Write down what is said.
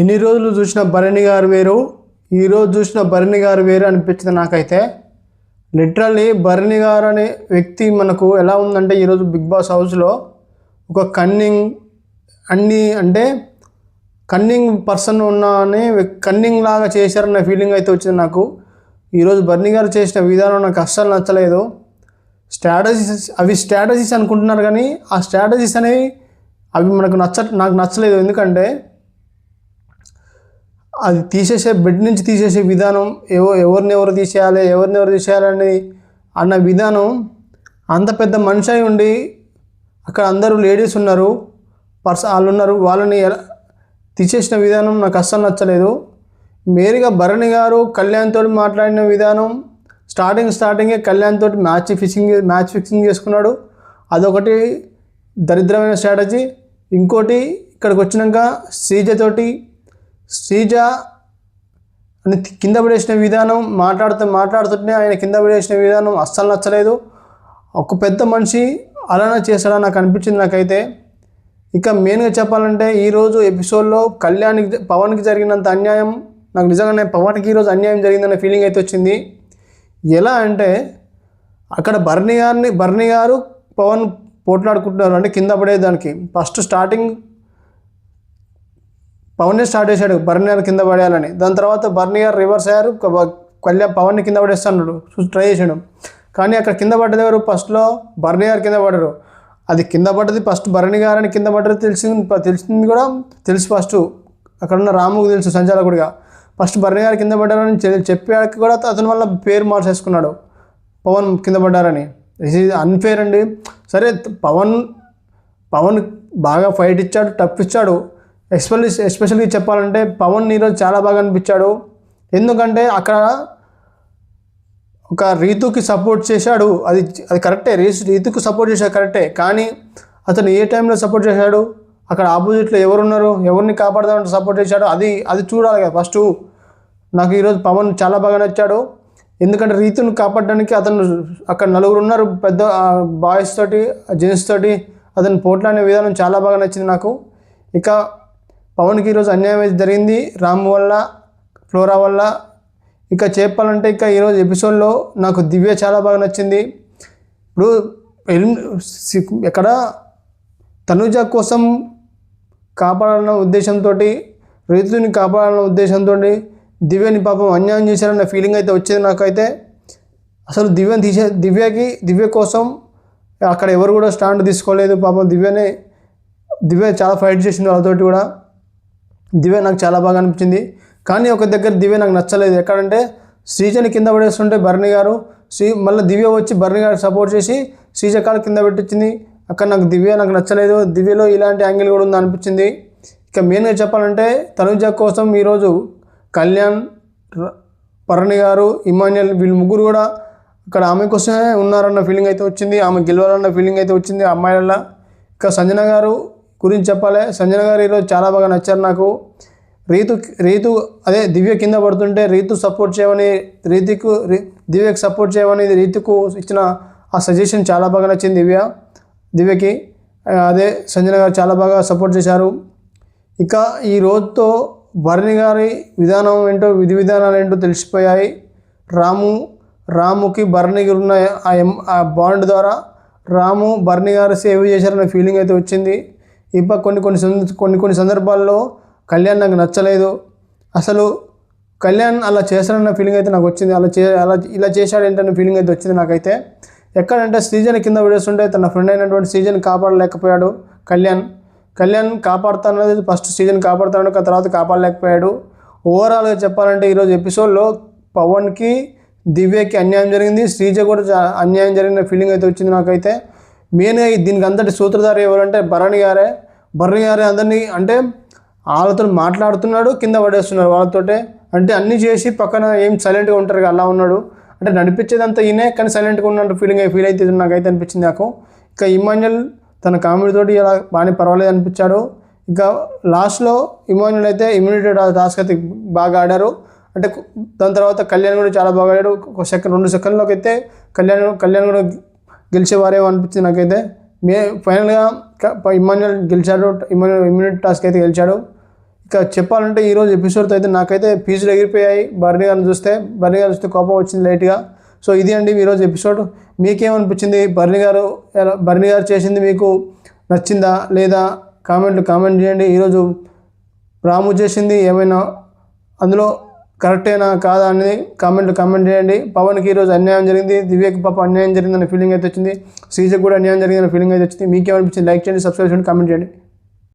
ఇన్ని రోజులు చూసిన భరణి గారు వేరు, ఈరోజు చూసిన భరణి గారు వేరు అనిపించింది నాకైతే. లిటరల్లీ భరణి గారు అనే వ్యక్తి మనకు ఎలా ఉందంటే ఈరోజు బిగ్ బాస్ హౌస్లో ఒక కన్నింగ్ పర్సన్ ఉన్నా అని కన్నింగ్ లాగా చేశారన్న ఫీలింగ్ అయితే వచ్చింది నాకు. ఈరోజు భరణి గారు చేసిన విధానం నాకు అస్సలు నచ్చలేదు. స్ట్రాటజీస్ అనుకుంటున్నారు కానీ ఆ స్ట్రాటజీస్ అనేవి నాకు నచ్చలేదు. ఎందుకంటే అది బెడ్ నుంచి తీసేసే విధానం, ఎవరినెవరు తీసేయాలని అన్న విధానం, అంత పెద్ద మనిషి అయి ఉండి అక్కడ అందరూ లేడీస్ ఉన్నారు, వాళ్ళు ఉన్నారు, వాళ్ళని తీసేసిన విధానం నాకు అస్సలు నచ్చలేదు. మేరీగా భరణి గారు కళ్యాణ్ తోటి మాట్లాడిన విధానం, స్టార్టింగే కళ్యాణ్ తోటి మ్యాచ్ ఫిక్సింగ్ చేసుకున్నాడు. అదొకటి దరిద్రమైన స్ట్రాటజీ. ఇంకోటి ఇక్కడికి వచ్చినాక శ్రీజ అని కింద పడేసిన విధానం, మాట్లాడుతుంటే ఆయన కింద పడేసిన విధానం అస్సలు నచ్చలేదు. ఒక పెద్ద మనిషి అలానే చేస్తాడా నాకు అనిపించింది నాకైతే. ఇక మెయిన్గా చెప్పాలంటే ఈరోజు ఎపిసోడ్లో పవన్కి జరిగినంత అన్యాయం నాకు నిజంగానే పవన్కి ఈరోజు అన్యాయం జరిగిందనే ఫీలింగ్ అయితే వచ్చింది. ఎలా అంటే అక్కడ భరణి గారు పవన్ పోట్లాడుకుంటున్నారు, అంటే కింద పడేదానికి. ఫస్ట్ స్టార్టింగ్ పవన్నే స్టార్ట్ చేశాడు భరణి గారు కింద పడేయాలని. దాని తర్వాత భరణి గారు రివర్స్ అయ్యారు, పవన్ని కింద పడేస్తాడు, ట్రై చేశాడు. కానీ అక్కడ కింద పడ్డది ఎవరు? ఫస్ట్లో భరణి గారు కింద పడ్డారు. అది కింద పడ్డది ఫస్ట్ భరణి గారని కింద పడ్డది తెలిసింది కూడా తెలుసు. ఫస్ట్ అక్కడ ఉన్న రాముకు తెలుసు సంచాలకుడిగా. ఫస్ట్ భరణి గారు కింద పడ్డారని చెప్పాక కూడా అతని వల్ల పేరు మార్చేసుకున్నాడు, పవన్ కింద పడ్డారని. ఇది అన్ఫేర్ అండి. సరే, పవన్ బాగా ఫైట్ ఇచ్చాడు, టఫ్ ఇచ్చాడు. ఎస్పెషల్లీ చెప్పాలంటే పవన్ ఈరోజు చాలా బాగా అనిపించాడు. ఎందుకంటే అక్కడ ఒక రీతుకి సపోర్ట్ చేశాడు, అది కరెక్టే. రీతుకి సపోర్ట్ చేశాడు కరెక్టే. కానీ అతను ఏ టైంలో సపోర్ట్ చేశాడు? అక్కడ ఆపోజిట్లో ఎవరున్నారు, ఎవరిని కాపాడదామంటే సపోర్ట్ చేశాడు, అది చూడాలి కదా ఫస్ట్. నాకు ఈరోజు పవన్ చాలా బాగా నచ్చాడు. ఎందుకంటే రీతుని కాపాడడానికి అతను అక్కడ నలుగురు ఉన్నారు, పెద్ద బాయ్స్ తోటి, జెంట్స్ తోటి అతను పోట్లాడే విధానం చాలా బాగా నచ్చింది నాకు. ఇక పవన్కి ఈరోజు అన్యాయం అయితే జరిగింది రాము వల్ల, ఫ్లోరా వల్ల. ఇక చెప్పాలంటే ఈరోజు ఎపిసోడ్లో నాకు దివ్య చాలా బాగా నచ్చింది. ఇప్పుడు ఎక్కడ తనుజ కోసం కాపాడాలన్న ఉద్దేశంతో, రీతుని కాపాడాలన్న ఉద్దేశంతో దివ్యని పాపం అన్యాయం చేశారన్న ఫీలింగ్ అయితే వచ్చింది నాకైతే. అసలు దివ్య కోసం అక్కడ ఎవరు కూడా స్టాండ్ తీసుకోలేదు. పాపం దివ్య చాలా ఫైట్ చేసింది వాళ్ళతోటి కూడా. దివ్య నాకు చాలా బాగా అనిపించింది. కానీ ఒక దగ్గర దివ్య నాకు నచ్చలేదు. ఎక్కడంటే శ్రీజని కింద పడేస్తుంటే భరణి గారు మళ్ళీ దివ్య వచ్చి భరణి గారికి సపోర్ట్ చేసి శ్రీజ కాలు కింద పెట్టించింది. అక్కడ నాకు నచ్చలేదు. దివ్యలో ఇలాంటి యాంగిల్ కూడా ఉంది అనిపించింది. ఇక మెయిన్గా చెప్పాలంటే తనుజ కోసం ఈరోజు కళ్యాణ్, భరణి గారు, ఇమాన్యుయల్ వీళ్ళు ముగ్గురు కూడా అక్కడ ఆమె కోసమే ఉన్నారన్న ఫీలింగ్ అయితే వచ్చింది. ఆమె గెలవాలన్న ఫీలింగ్ అయితే వచ్చింది అమ్మాయిల. ఇక సంజన గారు గురించి చెప్పాలి. సంజన గారు ఈరోజు చాలా బాగా నచ్చారు నాకు. రీతు అదే దివ్య కింద పడుతుంటే రీతు సపోర్ట్ చేయమని, దివ్యకి సపోర్ట్ చేయమని రీతుకు ఇచ్చిన ఆ సజెషన్ చాలా బాగా నచ్చింది దివ్యకి. అదే సంజన గారు చాలా బాగా సపోర్ట్ చేశారు. ఇక ఈ రోజుతో భరణి గారి విధి విధానాలు ఏంటో తెలిసిపోయాయి. రాముకి భరణికి ఉన్న ఆ బాండ్ ద్వారా రాము భరణి గారు సేవ్ చేశారనే ఫీలింగ్ అయితే వచ్చింది. ఇప్పుడు కొన్ని సందర్భాల్లో కళ్యాణ్ నాకు నచ్చలేదు. అసలు కళ్యాణ్ అలా చేశాడన్న ఫీలింగ్ అయితే నాకు వచ్చింది. ఇలా చేశాడు ఏంటన్న ఫీలింగ్ అయితే వచ్చింది నాకైతే. ఎక్కడంటే శ్రీజని కింద పడేస్తుంటే తన ఫ్రెండ్ అయినటువంటి శ్రీజని కాపాడలేకపోయాడు కళ్యాణ్ కాపాడుతానది ఫస్ట్ శ్రీజని కాపాడుతాడు, తర్వాత కాపాడలేకపోయాడు. ఓవరాల్గా చెప్పాలంటే ఈరోజు ఎపిసోడ్లో పవన్కి, దివ్యకి అన్యాయం జరిగింది, శ్రీజ కూడా అన్యాయం జరిగిన ఫీలింగ్ అయితే వచ్చింది నాకైతే. మెయిన్గా దీనికి అంతటి సూత్రధారి ఎవరంటే భరణి గారే అందరినీ అంటే వాళ్ళతో మాట్లాడుతున్నాడు, కింద పడేస్తున్నాడు వాళ్ళతోటే. అంటే అన్నీ చేసి పక్కన ఏం సైలెంట్గా ఉంటారు కదా, అలా ఉన్నాడు. అంటే నడిపించేదంతా ఈయనే, కానీ సైలెంట్గా ఉన్నట్టు ఫీల్ అయితే నాకైతే అనిపించింది నాకు. ఇక ఇమాన్యుయల్ తన కామెడీతోటి ఇలా బాగానే పర్వాలేదు అనిపించాడు. ఇంకా లాస్ట్లో ఇమాన్యుయల్ అయితే ఇమ్యూనిటీ టాస్క్ అయితే బాగా ఆడారు. అంటే దాని తర్వాత కళ్యాణ్ కూడా చాలా బాగా ఆడాడు. 2 సెకండ్లోకి అయితే కళ్యాణ్ కూడా గెలిచేవారేమో అనిపించింది నాకైతే. ఫైనల్గా ఇమాన్యుయల్ గెలిచాడు, ఇమ్యూనిటీ టాస్క్ అయితే గెలిచాడు. ఇక చెప్పాలంటే ఈరోజు ఎపిసోడ్తో అయితే నాకైతే ఫీజులు ఎగిరిపోయాయి. బర్నీ గారిని చూస్తే కోపం వచ్చింది లైట్గా. సో ఇది అండి ఈరోజు ఎపిసోడ్. మీకేమనిపించింది? బర్నీ గారు చేసింది మీకు నచ్చిందా లేదా? కామెంట్ చేయండి. ఈరోజు రాము చేసింది ఏమైనా అందులో కరెక్టేనా కాదా అనేది కామెంట్ చేయండి. పవన్కి ఈరోజు అన్యాయం జరిగింది, దివ్యకి పాప అన్యాయం జరిగిందనే ఫీలింగ్ అయితే వచ్చింది, శ్రీజకు కూడా అన్యాయం జరిగిందనే ఫీలింగ్ అయితే వచ్చింది. మీకేమనిపించింది? లైక్ చేయండి, సబ్స్క్రైబ్ చేయండి, కామెంట్ చేయండి.